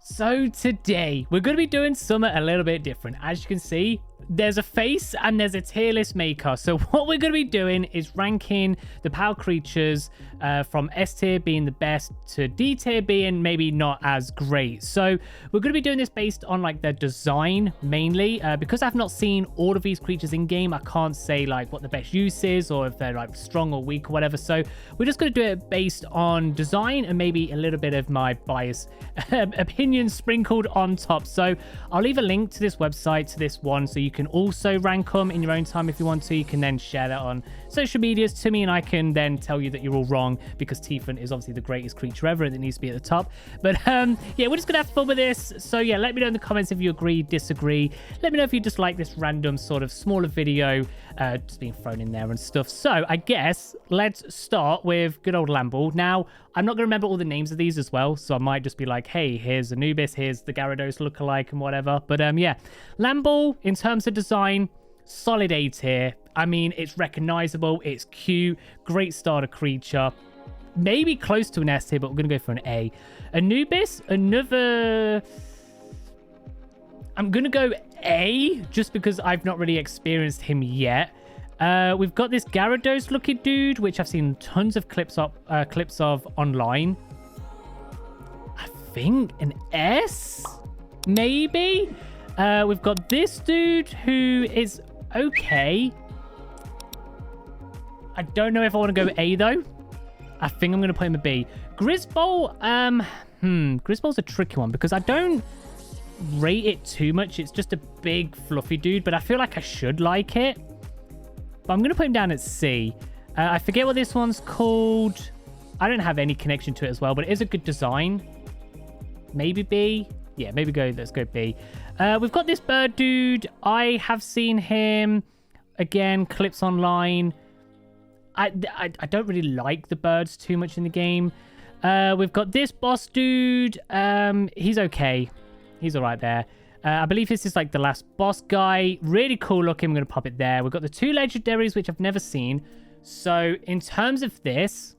So today we're going to be doing something a little bit different. As you can see, there's a face and there's a tier list maker. So what we're going to be doing is ranking the power creatures from S tier being the best to D tier being maybe not as great. So we're going to be doing this based on like their design mainly. Because I've not seen all of these creatures in game, I can't say like what the best use is or if they're like strong or weak or whatever. So we're just going to do it based on design and maybe a little bit of my bias opinions sprinkled on top. So I'll leave a link to this website to this one so you can also rank them in your own time if you want to. You can then share that on social medias to me and I can then tell you that you're all wrong because Tiefun is obviously the greatest creature ever and it needs to be at the top. But yeah, we're just gonna have fun with this. So yeah, let me know in the comments if you agree, disagree. Let me know if you just like this random sort of smaller video just being thrown in there and stuff. So I guess let's start with good old Lamble. Now I'm not gonna remember all the names of these as well, so I might just be like, hey, here's Anubis, here's the Gyarados lookalike and whatever. But yeah, Lamble in terms of design, solid A tier. I mean, it's recognizable, it's cute, great starter creature. Maybe close to an S tier, but we're gonna go for an A. Anubis, another... I'm gonna go A, just because I've not really experienced him yet. We've got this Gyarados looking dude, which I've seen tons of clips of online. I think an S, maybe. We've got this dude who is okay. I don't know if I want to go A though. I think I'm going to put him a B. Grizzball, Grizzball's a tricky one because I don't rate it too much. It's just a big fluffy dude, but I feel like I should like it. But I'm going to put him down at C. I forget what this one's called. I don't have any connection to it as well, but it is a good design. Maybe B. Yeah, maybe let's go B. We've got this bird dude. I have seen him, again, clips online. I don't really like the birds too much in the game. We've got this boss dude. He's okay. He's all right there. I believe this is like the last boss guy. Really cool looking. I'm going to pop it there. We've got the two legendaries, which I've never seen. So in terms of this,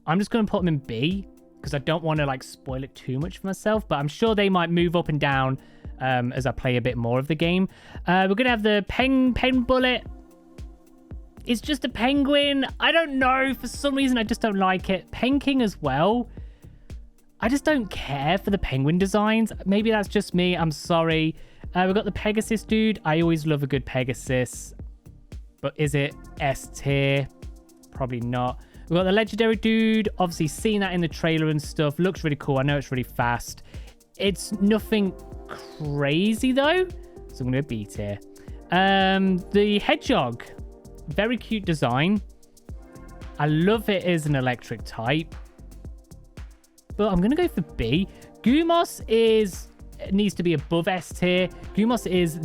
I'm just going to put them in B because I don't want to like spoil it too much for myself. But I'm sure they might move up and down as I play a bit more of the game. We're going to have the pen bullet. It's just a penguin. I don't know. For some reason, I just don't like it. Penking as well. I just don't care for the penguin designs. Maybe that's just me. I'm sorry. We've got the Pegasus dude. I always love a good Pegasus. But is it S tier? Probably not. We've got the legendary dude. Obviously, seen that in the trailer and stuff. Looks really cool. I know it's really fast. It's nothing crazy, though. So I'm going to B tier. The hedgehog. Very cute design. I love it as an electric type. But I'm going to go for B. Gumos needs to be above S tier. Gumos is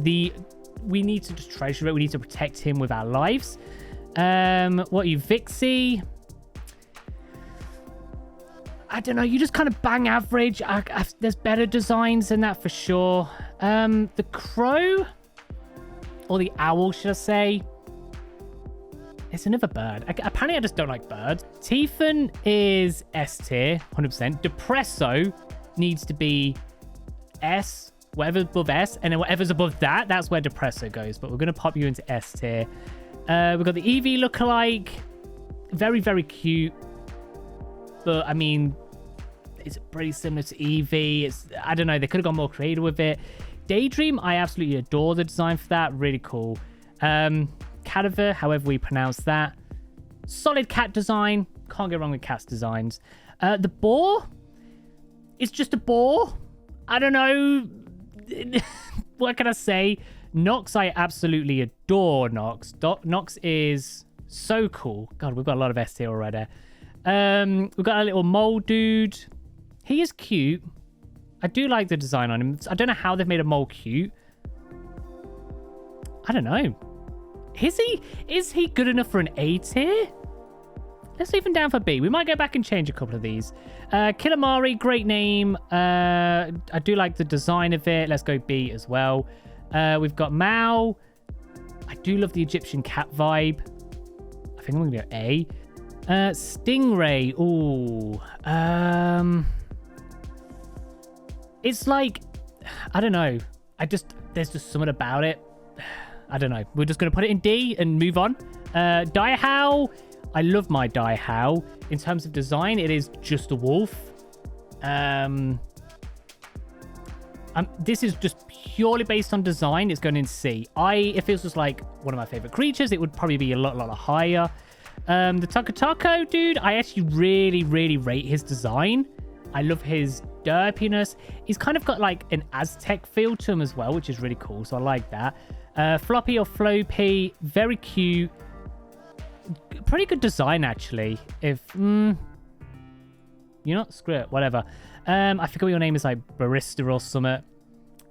we need to just treasure it. We need to protect him with our lives. What are you, Vixie? I don't know. You just kind of bang average. There's better designs than that for sure. The crow, or the owl, should I say? It's another bird. Apparently, I just don't like birds. Tiefun is S tier, 100%. Depresso needs to be S, whatever's above S, and then whatever's above that, that's where Depresso goes. But we're going to pop you into S tier. We've got the Eevee lookalike. Very, very cute. But, I mean, it's pretty similar to Eevee. I don't know. They could have gone more creative with it. Daydream, I absolutely adore the design for that. Really cool. Cadaver, however we pronounce that. Solid cat design. Can't go wrong with cat's designs. The boar is just a boar. I don't know. What can I say? Nox, I absolutely adore Nox. Nox is so cool. God, we've got a lot of S tier already. We've got a little mole dude. He is cute. I do like the design on him. I don't know how they've made a mole cute. I don't know. Is he good enough for an A tier? Let's leave him down for B. We might go back and change a couple of these. Kilamari, great name. I do like the design of it. Let's go B as well. We've got Mao. I do love the Egyptian cat vibe. I think I'm going to go A. Stingray. Ooh. It's like, I don't know. There's just something about it. I don't know. We're just going to put it in D and move on. Diahow. I love my Diahow. In terms of design, it is just a wolf. This is just purely based on design. It's going in C. It feels just like one of my favorite creatures. It would probably be a lot higher. The Taco dude, I actually really, really rate his design. I love his derpiness. He's kind of got like an Aztec feel to him as well, which is really cool. So I like that. Floppy or Floppy, very cute. Pretty good design, actually. If, you're not, screw it, whatever. I forget what your name is, like Barista or something.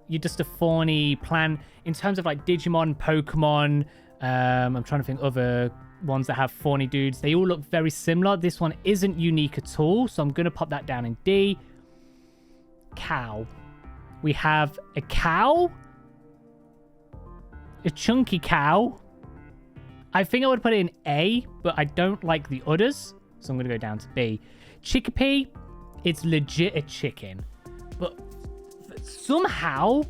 You're just a fawny plant. In terms of like Digimon, Pokemon, I'm trying to think other ones that have fawny dudes. They all look very similar. This one isn't unique at all, so I'm going to pop that down in D. Cow. We have a cow. A chunky cow. I think I would put it in A, but I don't like the others, so I'm going to go down to B. Chickpea. It's legit a chicken, but somehow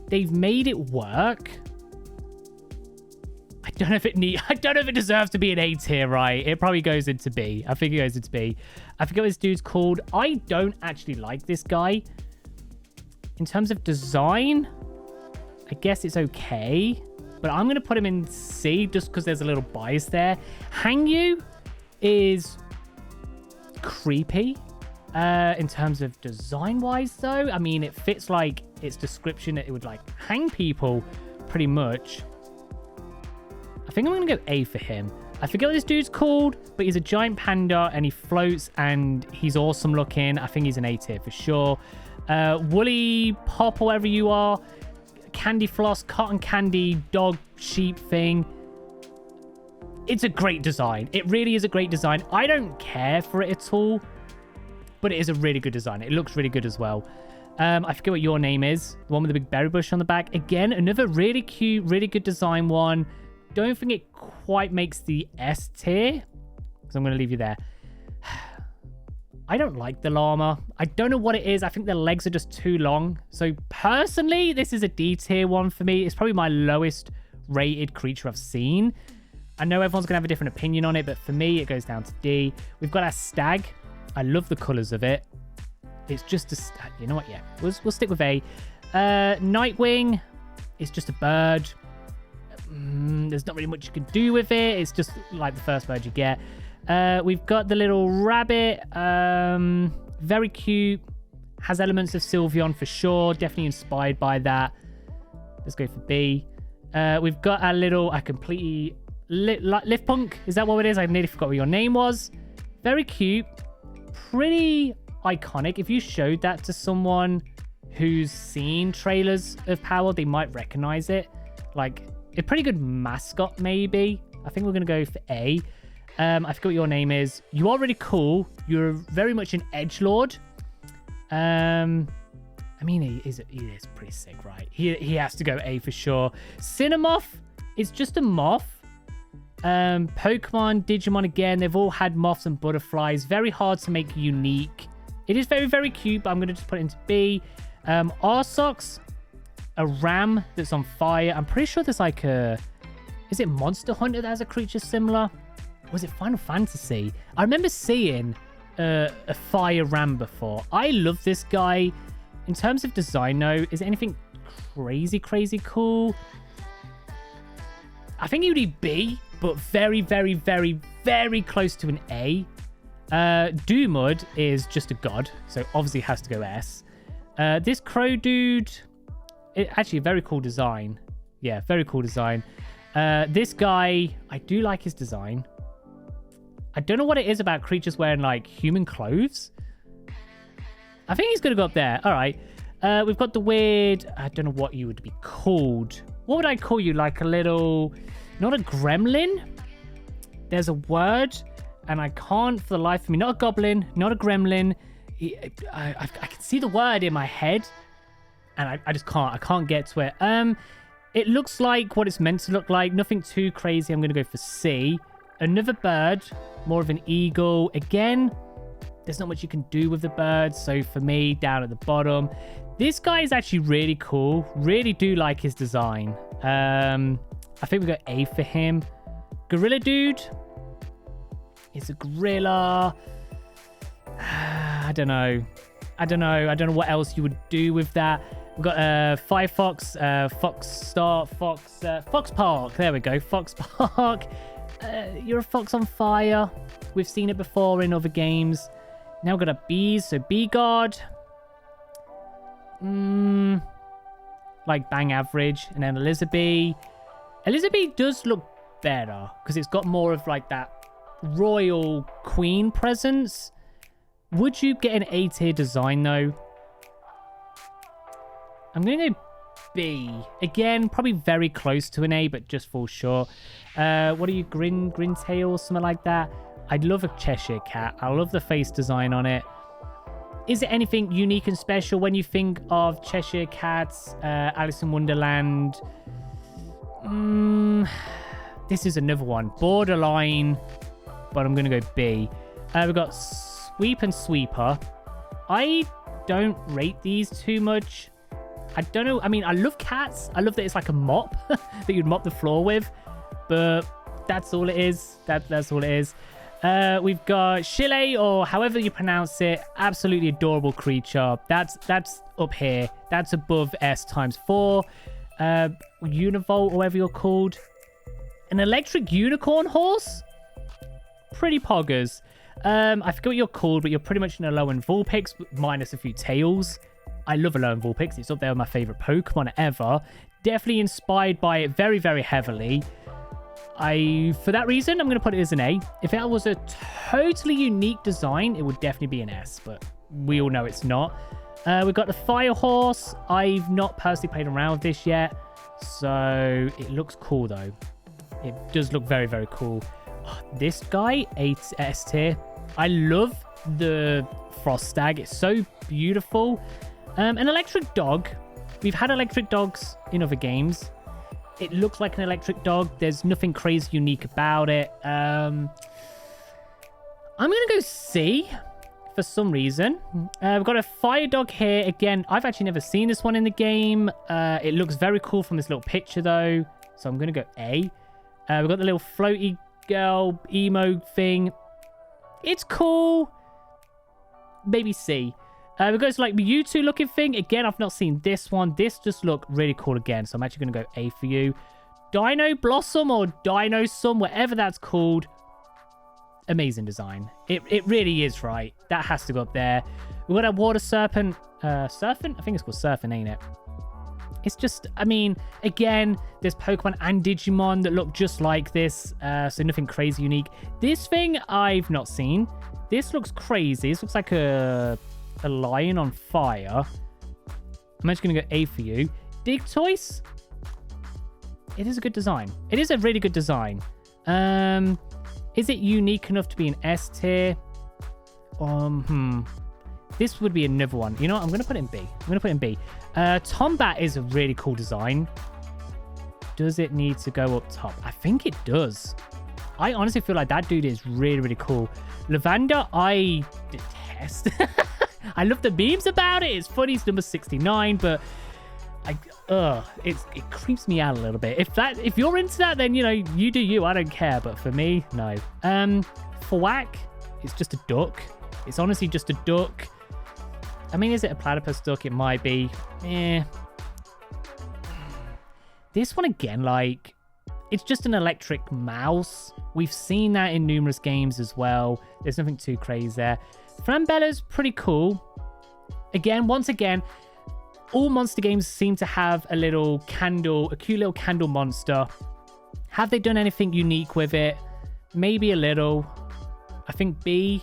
they've made it work. I don't know if it deserves to be an A tier, right? It probably goes into B. I think it goes into B. I forget what this dude's called. I don't actually like this guy. In terms of design, I guess it's okay, but I'm going to put him in C just because there's a little bias there. Hangyu is creepy. In terms of design-wise, though, I mean, it fits like its description. It would like hang people pretty much. I think I'm going to go A for him. I forget what this dude's called, but he's a giant panda and he floats and he's awesome looking. I think he's an A tier for sure. Woolly Pop, or whatever you are. Candy Floss, cotton candy, dog, sheep thing. It's a great design. It really is a great design. I don't care for it at all, but it is a really good design. It looks really good as well. I forget what your name is. The one with the big berry bush on the back. Again, another really cute, really good design one. Don't think it quite makes the S tier, so I'm going to leave you there. I don't like the llama. I don't know what it is. I think the legs are just too long. So personally, this is a D tier one for me. It's probably my lowest rated creature I've seen. I know everyone's going to have a different opinion on it, but for me, it goes down to D. We've got our stag. I love the colors of it. It's just a... You know what? Yeah. We'll stick with A. Nightwing. It's just a bird. There's not really much you can do with it. It's just like the first bird you get. We've got the little rabbit. Very cute. Has elements of Sylveon for sure. Definitely inspired by that. Let's go for B. We've got our little... I completely... Lift Punk. Is that what it is? I nearly forgot what your name was. Very cute. Pretty iconic. If you showed that to someone who's seen trailers of Palworld, they might recognize it. Like, a pretty good mascot, maybe. I think we're going to go for A. I forget what your name is. You are really cool. You're very much an edgelord. I mean, he is pretty sick, right? He has to go A for sure. Cinemoth is just a moth. Pokemon, Digimon, again, they've all had moths and butterflies. Very hard to make unique. It is very, very cute, but I'm going to just put it into B. Arsox, a ram that's on fire. I'm pretty sure there's like a... Is it Monster Hunter that has a creature similar? Or was it Final Fantasy? I remember seeing a fire ram before. I love this guy. In terms of design, though, is there anything crazy cool? I think he would be B, but very, very, very, very close to an A. Doomud is just a god, so obviously has to go S. This crow dude, actually a very cool design. Yeah, very cool design. This guy, I do like his design. I don't know what it is about creatures wearing like human clothes. I think he's going to go up there. All right. We've got the weird, I don't know what you would be called. What would I call you? Like a little, not a gremlin. There's a word, and I can't for the life of me. Not a goblin, not a gremlin. I can see the word in my head, and I just can't. I can't get to it. It looks like what it's meant to look like. Nothing too crazy. I'm going to go for C. Another bird, more of an eagle. Again, there's not much you can do with the birds. So for me, down at the bottom, this guy is actually really cool. Really do like his design. I think we got A for him. Gorilla dude. It's a gorilla. I don't know. I don't know what else you would do with that. We've got Firefox, Fox Park. There we go, Fox Park. You're a fox on fire. We've seen it before in other games. Now we've got a bees, so bee guard. Like bang average. And then Elizabeth. Elizabeth does look better because it's got more of like that royal queen presence. Would you get an A tier design though? I'm going to go B. Again, probably very close to an A, but just falls short. What are you, Grintail or something like that? I'd love a Cheshire Cat. I love the face design on it. Is it anything unique and special when you think of Cheshire Cats, Alice in Wonderland? This is another one. Borderline, but I'm going to go B. We've got Sweep and Sweeper. I don't rate these too much. I don't know. I mean, I love cats. I love that it's like a mop that you'd mop the floor with. But that's all it is. That's all it is. We've got Chile, or however you pronounce it. Absolutely adorable creature. That's up here. That's above S times 4. Univolt, or whatever you're called. An electric unicorn horse? Pretty poggers. I forget what you're called, but you're pretty much an Alolan Vulpix minus a few tails. I love Alolan Vulpix. It's up there with my favorite Pokemon ever. Definitely inspired by it very, very heavily. For that reason, I'm going to put it as an A. If it was a totally unique design, it would definitely be an S, but we all know it's not. We've got the Fire Horse. I've not personally played around with this yet, so it looks cool though. It does look very, very cool. Oh, this guy, S tier. I love the Frost Stag. It's so beautiful. An electric dog. We've had electric dogs in other games. It looks like an electric dog. There's nothing crazy unique about it. I'm going to go C for some reason. We've got a fire dog here. Again, I've actually never seen this one in the game. It looks very cool from this little picture, though. So I'm going to go A. We've got the little floaty girl emo thing. It's cool. Maybe C. We've got this like Mewtwo looking thing. Again, I've not seen this one. This just looked really cool again. So I'm actually going to go A for you. Dino Blossom or Dino Sum, whatever that's called. Amazing design. It really is, right? That has to go up there. We've got a Water Serpent. Surfing? I think it's called Surfing, ain't it? It's just, I mean, again, there's Pokemon and Digimon that look just like this. So nothing crazy unique. This thing I've not seen. This looks crazy. This looks like a lion on fire. I'm just going to go A for you. Digtoise. It is a good design. It is a really good design. Is it unique enough to be an S tier? This would be another one. You know what? I'm going to put it in B. I'm going to put it in B. Tombat is a really cool design. Does it need to go up top? I think it does. I honestly feel like that dude is really, really cool. Lavender, I detest. I love the memes about it. It's funny. It's number 69, but it creeps me out a little bit. If you're into that, then you know you do you. I don't care. But for me, no. Thwack, it's just a duck. It's honestly just a duck. I mean, is it a platypus duck? It might be. This one again, like, it's just an electric mouse. We've seen that in numerous games as well. There's nothing too crazy there. Flambella's pretty cool. Once again, all monster games seem to have a cute little candle monster. Have they done anything unique with it? Maybe a little. I think B,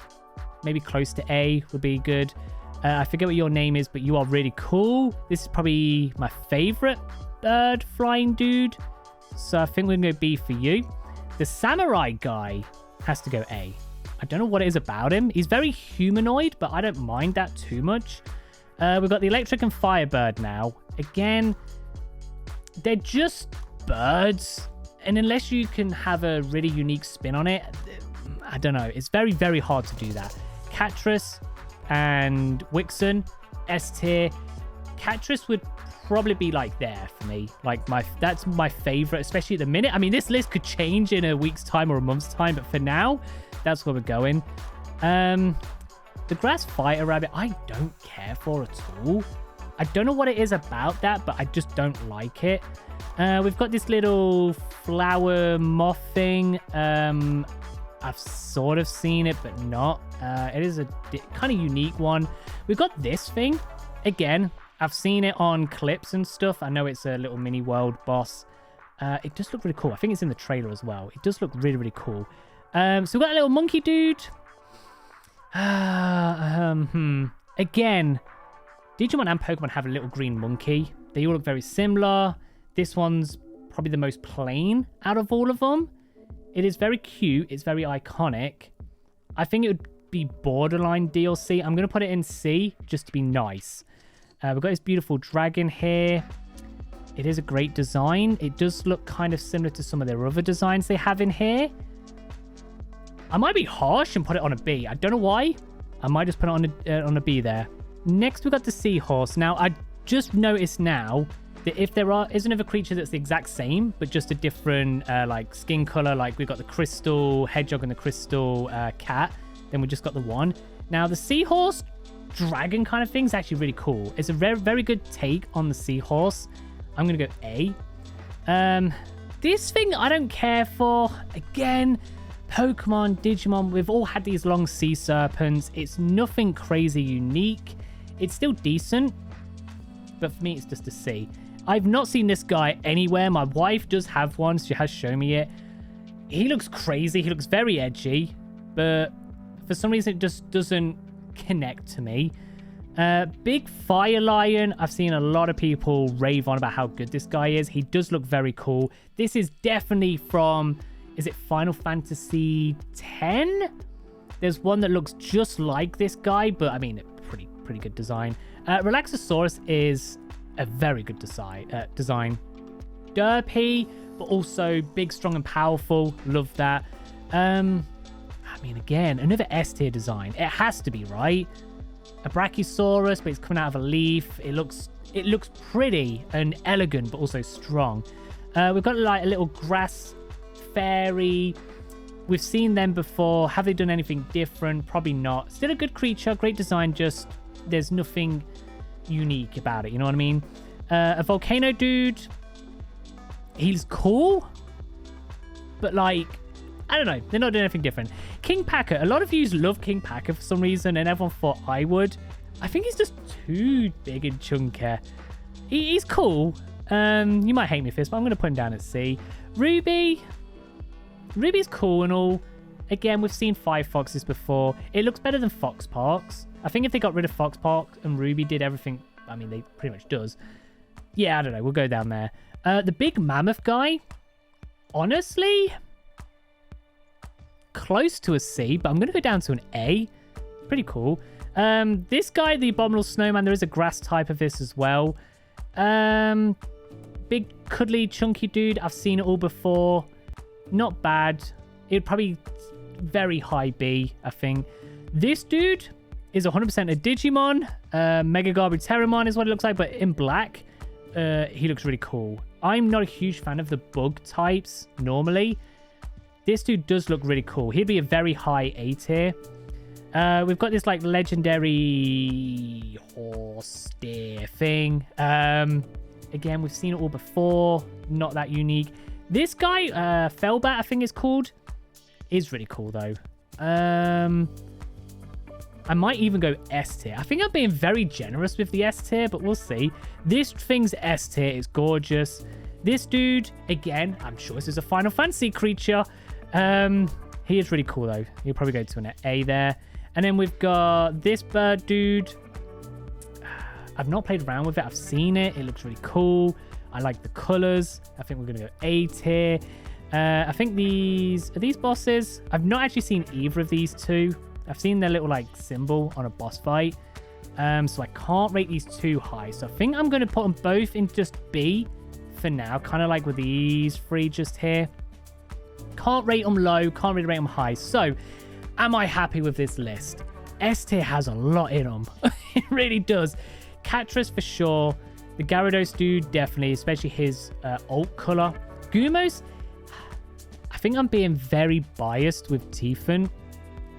maybe close to A would be good. I forget what your name is, but you are really cool. This is probably my favorite bird flying dude. So I think we're going to go B for you. The samurai guy has to go A. I don't know what it is about him. He's very humanoid, but I don't mind that too much. We've got the electric and firebird now. Again, they're just birds. And unless you can have a really unique spin on it, I don't know. It's very, very hard to do that. Catras and Wixen, S tier. Catras would probably be like there for me. Like that's my favorite, especially at the minute. I mean, this list could change in a week's time or a month's time, but for now, that's where we're going. The grass fighter rabbit, I don't care for at all. I don't know what it is about that, but I just don't like it. We've got this little flower moth thing. I've sort of seen it, but not. It is a kind of unique one. We've got this thing. Again, I've seen it on clips and stuff. I know it's a little mini world boss. It does look really cool. I think it's in the trailer as well. It does look really, really cool. So we've got a little monkey dude. Again, Digimon and Pokemon have a little green monkey. They all look very similar. This one's probably the most plain out of all of them. It is very cute. It's very iconic. I think it would be borderline DLC. I'm going to put it in C just to be nice. We've got this beautiful dragon here. It is a great design. It does look kind of similar to some of their other designs they have in here. I might be harsh and put it on a B. I don't know why. I might just put it on a B there. Next, we've got the seahorse. Now, I just noticed now that if there is another creature that's the exact same, but just a different like skin color, like we've got the crystal hedgehog and the crystal cat, then we just got the one. Now, the seahorse dragon kind of thing is actually really cool. It's a very, very good take on the seahorse. I'm going to go A. This thing I don't care for. Again, Pokemon, Digimon, we've all had these long sea serpents. It's nothing crazy unique. It's still decent, but for me, it's just a C. I've not seen this guy anywhere. My wife does have one. She has shown me it. He looks crazy. He looks very edgy, but for some reason, it just doesn't connect to me. Big Fire Lion. I've seen a lot of people rave on about how good this guy is. He does look very cool. This is definitely from... Is it Final Fantasy X? There's one that looks just like this guy, but I mean, pretty good design. Relaxosaurus is a very good design. Derpy, but also big, strong, and powerful. Love that. I mean, again, another S tier design. It has to be, right? A Brachiosaurus, but it's coming out of a leaf. It looks pretty and elegant, but also strong. We've got like a little grass fairy. We've seen them before. Have they done anything different? Probably not. Still a good creature, great design, just there's nothing unique about it, you know what I mean? A volcano dude, he's cool, but like, I don't know, they're not doing anything different. King Packer, a lot of you love King Packer for some reason, and everyone thought I would. I think he's just too big and chunky. He's cool. You might hate me for this, but I'm going to put him down at C. Ruby's cool and all. Again, we've seen 5 Foxes before. It looks better than Fox Parks. I think if they got rid of Fox Parks and Ruby did everything, I mean, they pretty much does. Yeah, I don't know. We'll go down there. The big mammoth guy, honestly, close to a C, but I'm going to go down to an A. Pretty cool. This guy, the abominable snowman, there is a grass type of this as well. Big, cuddly, chunky dude. I've seen it all before. Not bad. It'd probably very high B, I think. This dude is 100% a Digimon. Mega Garbuteramon is what it looks like, but in black. He looks really cool. I'm not a huge fan of the bug types normally. This dude does look really cool. He'd be a very high A tier. We've got this like legendary horse deer thing. Again, we've seen it all before. Not that unique. This guy, Felbat, I think it's called, is really cool though. I might even go S tier. I think I'm being very generous with the S tier, but we'll see. This thing's S tier. It's gorgeous. This dude, again, I'm sure this is a Final Fantasy creature. He is really cool though. He'll probably go to an A there. And then we've got this bird dude. I've not played around with it. I've seen it. It looks really cool. I like the colors. I think we're going to go A tier. I think are these bosses? I've not actually seen either of these two. I've seen their little like symbol on a boss fight. So I can't rate these too high. So I think I'm going to put them both in just B for now. Kind of like with these 3 just here. Can't rate them low. Can't really rate them high. So am I happy with this list? S tier has a lot in them. It really does. Catras for sure. The Gyarados dude, definitely, especially his alt color. Gumos, I think I'm being very biased with Tiefan.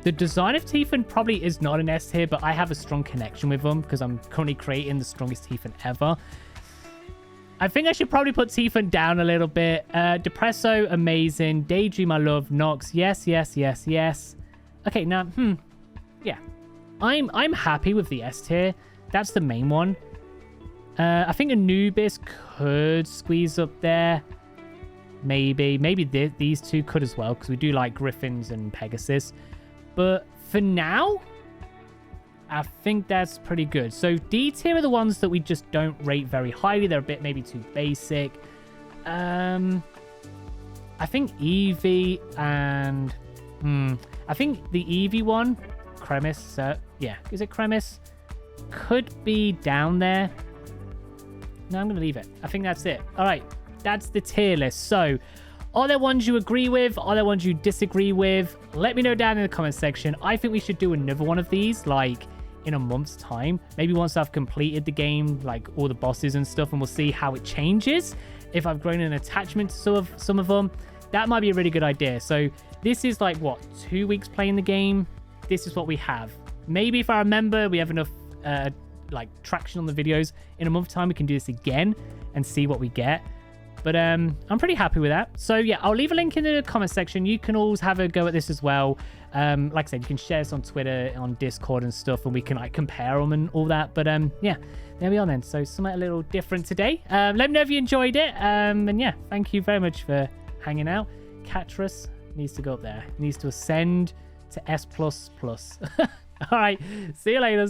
The design of Tiefan probably is not an S tier, but I have a strong connection with them because I'm currently creating the strongest Tiefan ever. I think I should probably put Tiefan down a little bit. Depresso, amazing. Daydream, I love. Nox, yes, yes, yes, yes. Okay, now, yeah. I'm happy with the S tier. That's the main one. I think Anubis could squeeze up there. Maybe these two could as well, because we do like Griffins and Pegasus. But for now, I think that's pretty good. So D tier are the ones that we just don't rate very highly. They're a bit maybe too basic. I think Eevee and... I think the Eevee one, Cremis, yeah, is it Cremis? Could be down there. No, I'm going to leave it. I think that's it. All right, that's the tier list. So, are there ones you agree with? Are there ones you disagree with? Let me know down in the comment section. I think we should do another one of these, like, in a month's time. Maybe once I've completed the game, like, all the bosses and stuff, and we'll see how it changes. If I've grown an attachment to some of them, that might be a really good idea. So, this is, like, what, 2 weeks playing the game? This is what we have. Maybe if I remember, we have enough... like traction on the videos in a month's time, we can do this again and see what we get. But I'm pretty happy with that. So yeah, I'll leave a link in the comment section. You can always have a go at this as well. Like I said, you can share this on Twitter, on Discord and stuff, and we can like compare them and all that. But yeah, there we are then. So something a little different today. Let me know if you enjoyed it. And yeah, thank you very much for hanging out. Catras needs to go up there. Needs to ascend to S++. All right, see you later.